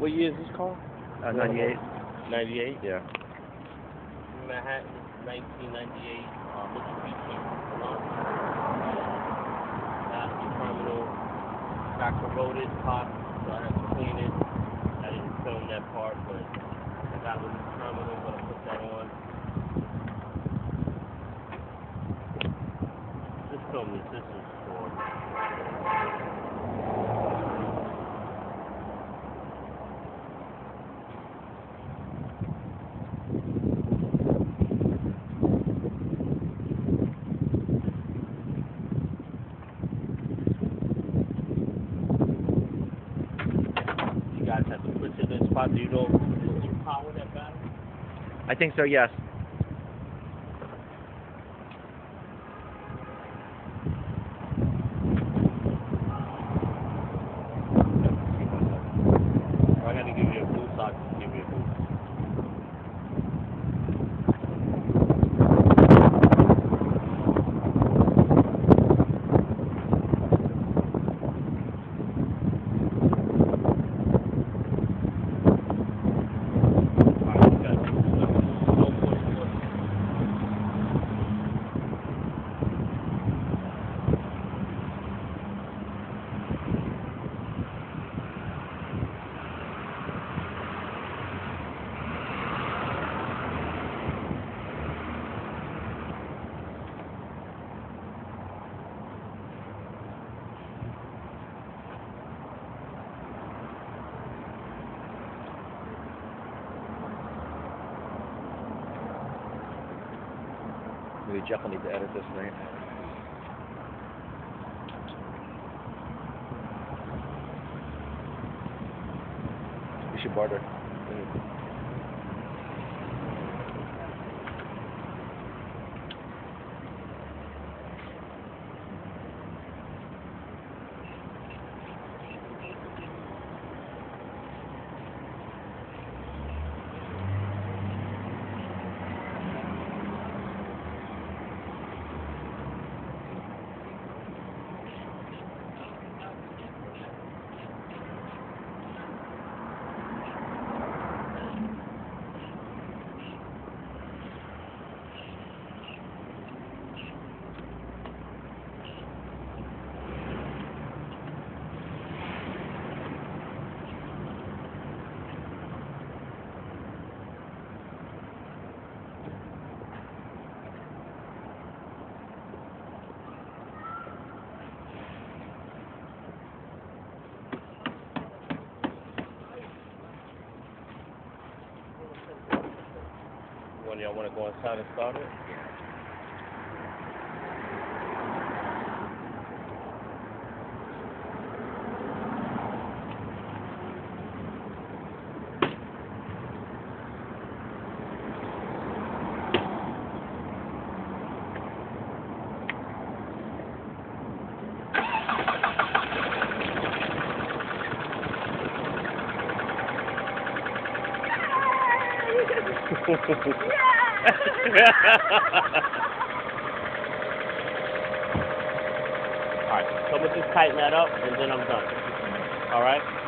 What year is this car? 98. 98? Yeah. Manhattan, 1998, Mitsubishi terminal, got corroded, popped, so I had to clean it. I didn't film that part, but I got a new terminal, gonna put that on. Just film this is for. You guys have to put it in the spot. Do you know if you power that battery? I think so, yes. I gotta give you a boost, so I can give you a boost. Maybe Jeff will need to edit this thing. We should barter. One of y'all want to go inside and start it? Alright, so I'm going to just tighten that up and then I'm done. Alright?